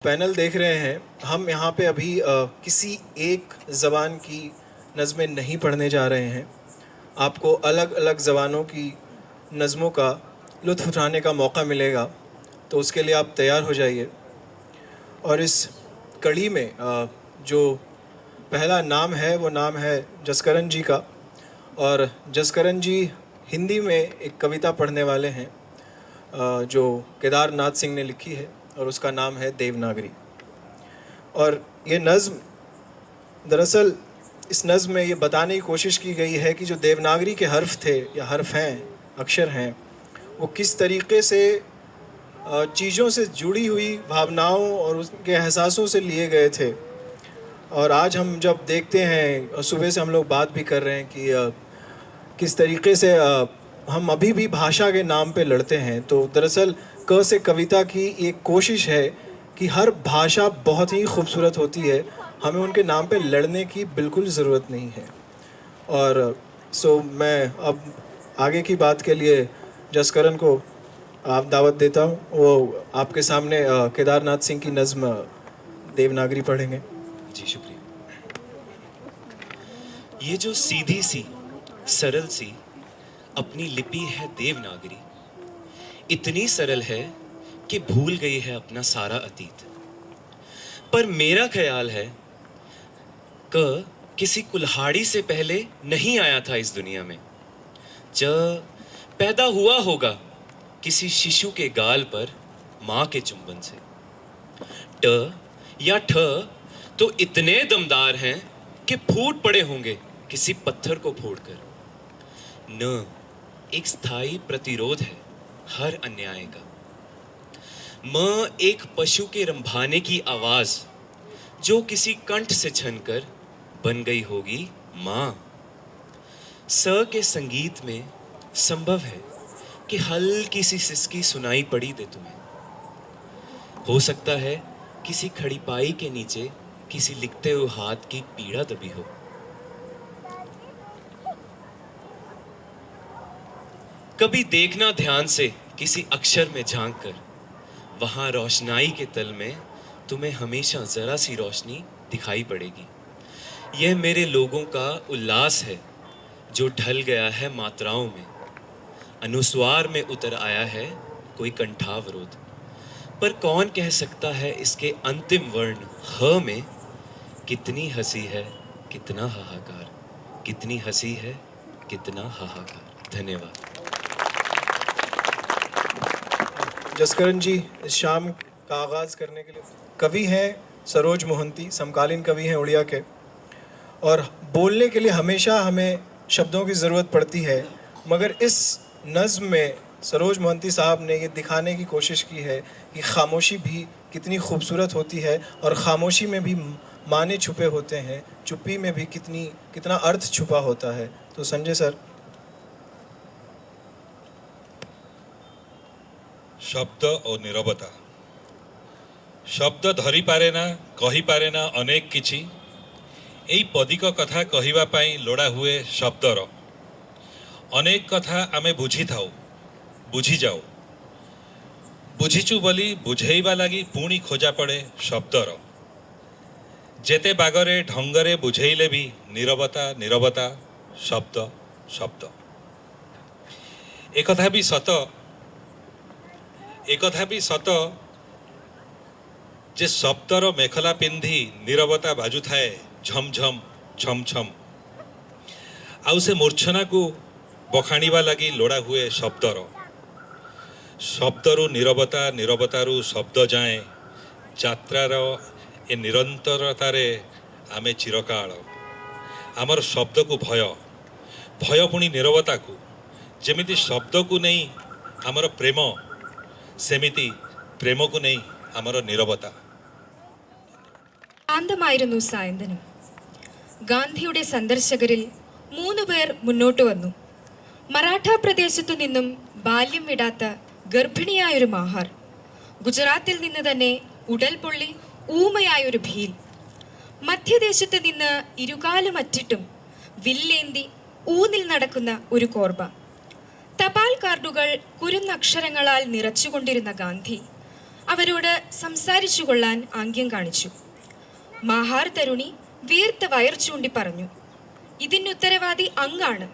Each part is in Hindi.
पैनल देख रहे हैं, हम यहाँ पे अभी किसी एक ज़बान की नज़में नहीं पढ़ने जा रहे हैं। आपको अलग अलग ज़बानों की नज़मों का लुत्फ़ उठाने का मौका मिलेगा, तो उसके लिए आप तैयार हो जाइए। और इस कड़ी में जो पहला नाम है वो नाम है जसकरण जी का। और जसकरण जी हिंदी में एक कविता पढ़ने वाले हैं जो केदारनाथ सिंह ने लिखी है, और उसका नाम है देवनागरी। और ये नज़्म दरअसल इस नज़्म में ये बताने की कोशिश की गई है कि जो देवनागरी के हर्फ थे या हर्फ हैं, अक्षर हैं, वो किस तरीक़े से चीज़ों से जुड़ी हुई भावनाओं और उसके एहसासों से लिए गए थे। और आज हम जब देखते हैं, सुबह से हम लोग बात भी कर रहे हैं कि किस तरीक़े से हम अभी भी भाषा के नाम पे लड़ते हैं। तो दरअसल क से कविता की एक कोशिश है कि हर भाषा बहुत ही खूबसूरत होती है, हमें उनके नाम पे लड़ने की बिल्कुल ज़रूरत नहीं है। और मैं अब आगे की बात के लिए जसकरण को आप दावत देता हूँ। वो आपके सामने केदारनाथ सिंह की नज़्म देवनागरी पढ़ेंगे। जी शुक्रिया। ये जो सीधी सी सरल सी अपनी लिपि है देवनागरी, इतनी सरल है कि भूल गई है अपना सारा अतीत। पर मेरा ख्याल है कि किसी कुल्हाड़ी से पहले नहीं आया था इस दुनिया में। जब पैदा हुआ होगा किसी शिशु के गाल पर माँ के चुंबन से। ट या ठ तो इतने दमदार हैं कि फूट पड़े होंगे किसी पत्थर को फोड़कर। न एक स्थायी प्रतिरोध है हर अन्याय का। म एक पशु के रंभाने की आवाज जो किसी कंठ से छनकर बन गई होगी मां। स के संगीत में संभव है कि हल्की सी सिसकी सुनाई पड़ी दे तुम्हें। हो सकता है किसी खड़ीपाई के नीचे किसी लिखते हुए हाथ की पीड़ा दबी हो। कभी देखना ध्यान से किसी अक्षर में झांक कर, वहां रोशनाई के तल में तुम्हें हमेशा जरा सी रोशनी दिखाई पड़ेगी। यह मेरे लोगों का उल्लास है जो ढल गया है मात्राओं में। अनुस्वार में उतर आया है कोई कंठावरोध। पर कौन कह सकता है इसके अंतिम वर्ण ह में कितनी हंसी है कितना हाहाकार, कितनी हंसी है कितना हाहाकार। धन्यवाद। जसकरण जी इस शाम का आगाज़ करने के लिए कवि हैं सरोज मोहंती, समकालीन कवि हैं उड़िया के। और बोलने के लिए हमेशा हमें शब्दों की ज़रूरत पड़ती है, मगर इस नज़्म में सरोज मोहंती साहब ने ये दिखाने की कोशिश की है कि खामोशी भी कितनी खूबसूरत होती है, और ख़ामोशी में भी माने छुपे होते हैं, चुप्पी में भी कितना अर्थ छुपा होता है। तो संजय सर। शब्द और नीरवता। शब्द धरी पारे ना कही पारे ना अनेक किछि, एई पदिक कथा कहिबा पाई लोड़ा हुए शब्दर। अनेक कथा आमे बुझी थाउ बुझी जाऊ, बुझीचु बोली बुझेइबा लागी पुणी खोजा पड़े शब्दर। जेते बागरे ढंगरे बुझेइले भी नीरवता नीरवता, शब्द शब्द। एकथा भी सत जे शब्दर मेखला पिंधि नीरवता बाजु थाए झम झम छम छम। आउ से मूर्छना को बखाणीबा लगी लोड़ा हुए शब्दर। शब्दरु नीरवता नीरवतारु शब्द जाए यात्रार ए निरंतरतारे आमे चिरकाल। आमर शब्द को भय भय पुणी नीरवता को, जेमिति शब्द को नहीं आमर प्रेम, सेमिति प्रेम को नहीं आमर नीरवता। ശാന്തമായിരുന്നു സായന്തനം. ഗാന്ധിയുടെ സന്ദർശകരിൽ 3 പേർ മുന്നോട്ട് വന്നു. മറാഠ പ്രദേശത്തു നിന്നും ബാല്യം വിടാത്ത ഗർഭിണിയായൊരു മാഹാർ, ഗുജറാത്തിൽ നിന്ന് തന്നെ ഉടൽ പൊള്ളി ഊമയായൊരു ഭീൽ, മധ്യദേശത്ത് നിന്ന് ഇരുകാലുമറ്റിട്ടും വില്ലേന്തി ഊന്നിൽ നടക്കുന്ന ഒരു കോർബ, തപാൽ കാർഡുകൾ കുരുന്നക്ഷരങ്ങളാൽ നിറച്ചുകൊണ്ടിരുന്ന ഗാന്ധി അവരോട് സംസാരിച്ചു കൊള്ളാൻ ആംഗ്യം കാണിച്ചു. മാഹാർ തരുണി വീർത്ത വയർ ചൂണ്ടി പറഞ്ഞു, ഇതിനുത്തരവാദി അങ്ങാണ്.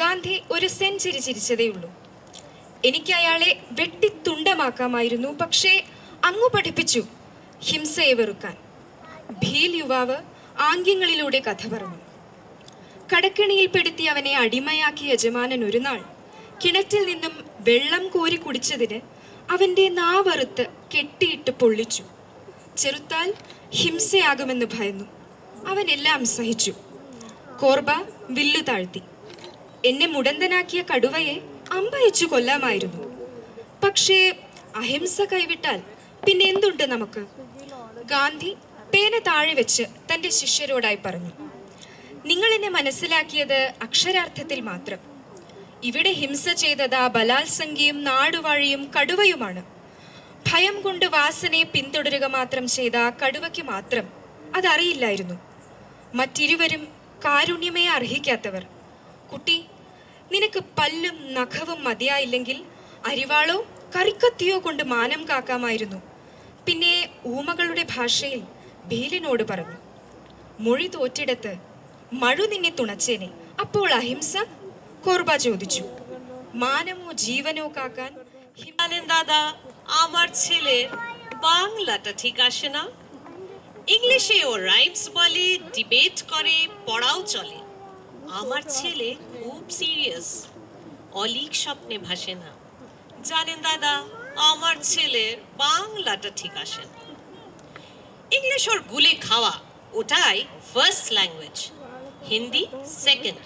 ഗാന്ധി ഒരു സെഞ്ചുറി ചിരിച്ചതേയുള്ളൂ. എനിക്ക് അയാളെ വെട്ടിത്തുണ്ടമാക്കാമായിരുന്നു, പക്ഷേ അങ്ങു പഠിപ്പിച്ചു ഹിംസയെ വെറുക്കാൻ. ഭീൽ യുവാവ് ആംഗ്യങ്ങളിലൂടെ കഥ പറഞ്ഞു. കടക്കിണിയിൽപ്പെടുത്തി അവനെ അടിമയാക്കിയ യജമാനൻ ഒരു നാൾ കിണറ്റിൽ നിന്നും വെള്ളം കോരി കുടിച്ചതിന് അവൻ്റെ നാവറുത്ത് കെട്ടിയിട്ട് പൊള്ളിച്ചു. ചെറുത്താൽ ഹിംസയാകുമെന്ന് ഭയന്നു. അവനെല്ലാം സഹിച്ചു. കോർബ വില്ലു താഴ്ത്തി. എന്നെ മുടന്തനാക്കിയ കടുവയെ അമ്പയച്ചു കൊല്ലാമായിരുന്നു. പക്ഷേ അഹിംസ കൈവിട്ടാൽ പിന്നെ എന്തുണ്ട് നമുക്ക്? ഗാന്ധി പേന താഴെ വെച്ച് തൻ്റെ ശിഷ്യരോടായി പറഞ്ഞു, നിങ്ങൾ എന്നെ മനസ്സിലാക്കിയത് അക്ഷരാർത്ഥത്തിൽ മാത്രം. ഇവിടെ ഹിംസ ചെയ്തത് ആ ബലാത്സംഗിയും നാടുവാഴിയും കടുവയുമാണ്. ഭയം കൊണ്ട് വാസനയെ പിന്തുടരുക മാത്രം ചെയ്ത ആ കടുവയ്ക്ക് മാത്രം അതറിയില്ലായിരുന്നു. മറ്റിരുവരും കാരുണ്യമേ അർഹിക്കാത്തവർ. കുട്ടി, നിനക്ക് പല്ലും നഖവും മതിയായില്ലെങ്കിൽ അരിവാളോ കറിക്കത്തിയോ കൊണ്ട് മാനം കാക്കാമായിരുന്നു. പിന്നെ ഊമകളുടെ ഭാഷയിൽ ഭീലിനോട് പറഞ്ഞു, മൊഴി തോറ്റിടത്ത് മഴു നിന്നെ തുണച്ചേനെ, അപ്പോൾ അഹിംസ? കോർബ ചോദിച്ചു. മാനമോ ജീവനോ കാക്കാൻ জানেন দাদা, আমার ছেলের বাংলাটা ঠিক আসে না। ইংলিশে ও রাইমস বলে, ডিবেট করে, পড়াও চলে। আমার ছেলে খুব সিরিয়াস, অলিক স্বপ্নে ভাসে না। জানেন দাদা, আমার ছেলের বাংলাটা ঠিক আসে না। ইংলিশ ওর গুলে খাওয়া, ওটাই ফার্স্ট ল্যাঙ্গুয়েজ, হিন্দি সেকেন্ড।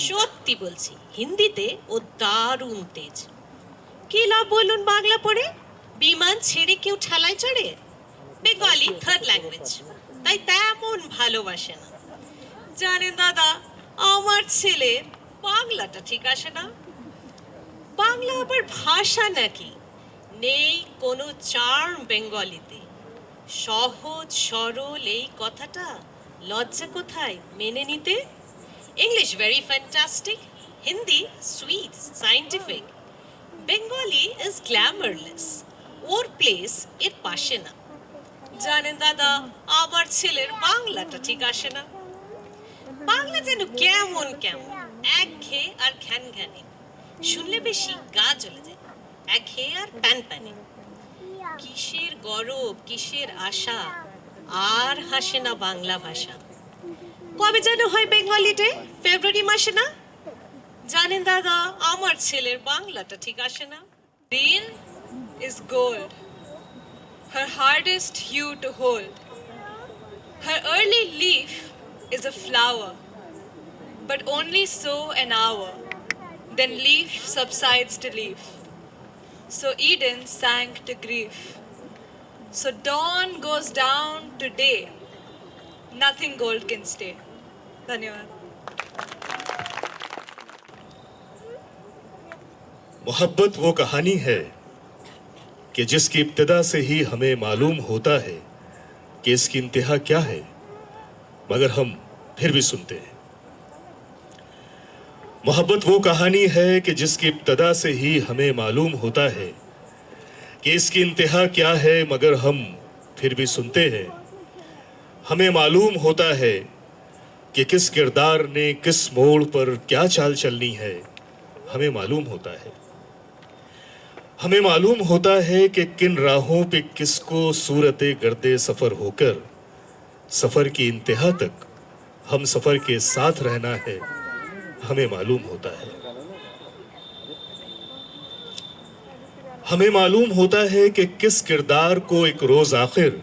সত্যি বলছি, হিন্দিতে ও দারুণ তেজ। কি লাভ বলুন বাংলা পড়ে? বিমান ছেড়ে কেউ ঠেলায় চড়ে? বেঙ্গলি থার্ড ল্যাঙ্গুয়েজ, তাই তেমন ভালোবাসে না। জানেন দাদা, আমার ছেলের বাংলাটা ঠিক আসে না। বাংলা আবার ভাষা নাকি? নেই কোনো চার্ম বেঙ্গলিতে। সহজ সরল এই কথাটা লজ্জা কোথায় মেনে নিতে? English very fantastic, Hindi sweet scientific, Bengali is glamourless, or place এর পাশে না। জানেন দাদা, আমার ছেলের বাংলাটা ঠিক আসে না। বাংলা যেন কেমন কেমন, একঘেয়ে আর ঘ্যান ঘ্যানে। শুনলে বেশি গা জ্বলে যায়, একঘেয়ে আর প্যান প্যানে। কিসের গরব, কিসের আশা, আর হাসে না বাংলা ভাষা। কবে যেন হয় বেঙ্গলি ডে, ফেব্রুয়ারি মাসে না? জানেন দাদা, আমার ছেলের বাংলাটা ঠিক আসে না। Green is gold, her hardest hue to hold. Her early leaf is a flower, but only so an hour, then leaf subsides to leaf. So Eden sank to grief. So dawn goes down to day, nothing gold can stay. Dhanyawad. मोहब्बत वो कहानी है कि जिसकी इब्तिदा से ही हमें मालूम होता है कि इसकी इंतहा क्या है, मगर हम फिर भी सुनते हैं। मोहब्बत वो कहानी है कि जिसकी इब्तिदा से ही हमें मालूम होता है कि इसकी इंतहा क्या है, मगर हम फिर भी सुनते हैं। हमें मालूम होता है कि किस किरदार ने किस मोड़ पर क्या चाल चलनी है, हमें मालूम होता है। हमें मालूम होता है कि किन राहों पे किसको सूरते गर्दे सफ़र होकर सफ़र की इंतहा तक हम सफ़र के साथ रहना है, हमें मालूम होता है। हमें मालूम होता है कि किस किरदार को एक रोज़ आखिर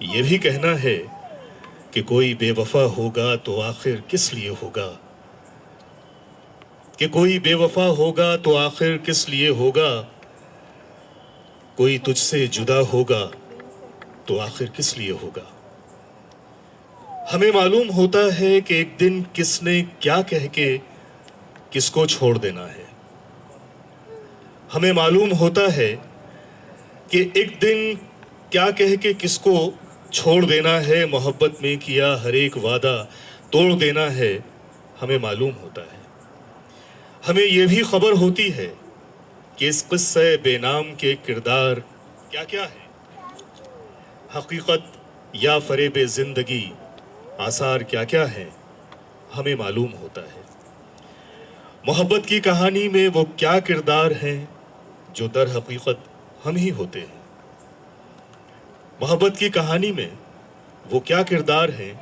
ये भी कहना है कि कोई बेवफा होगा तो आखिर किस लिए होगा, कि कोई बेवफा होगा तो आखिर किस लिए होगा, कोई तुझसे जुदा होगा तो आखिर किस लिए होगा। हमें मालूम होता है कि एक दिन किसने क्या कह के किसको छोड़ देना है। हमें मालूम होता है कि एक दिन क्या कह के किसको छोड़ देना है, मोहब्बत में किया हर एक वादा तोड़ देना है, हमें मालूम होता है। हमें ये भी खबर होती है कि इस किस्से बेनाम के किरदार क्या क्या है, हकीकत या फरेब जिंदगी आसार क्या क्या है, हमें मालूम होता है। मोहब्बत की कहानी में वो क्या किरदार हैं जो दर हकीकत हम ही होते हैं। मोहब्बत की कहानी में वो क्या किरदार हैं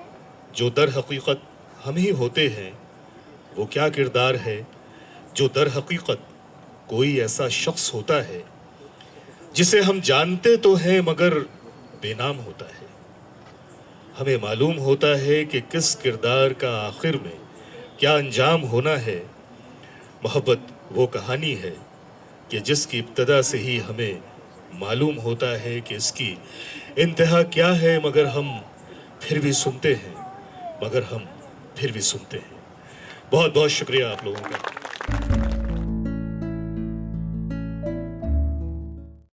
जो दर हकीकत हम ही होते हैं। वो क्या किरदार है जो दर हकीकत कोई ऐसा शख्स होता है जिसे हम जानते तो हैं मगर बेनाम होता है। हमें मालूम होता है कि किस किरदार का आखिर में क्या अंजाम होना है। मोहब्बत वो कहानी है कि जिसकी इब्तदा से ही हमें मालूम होता है कि इसकी इंतहा क्या है, मगर हम फिर भी सुनते हैं, मगर हम फिर भी सुनते हैं। बहुत बहुत शुक्रिया आप लोगों का।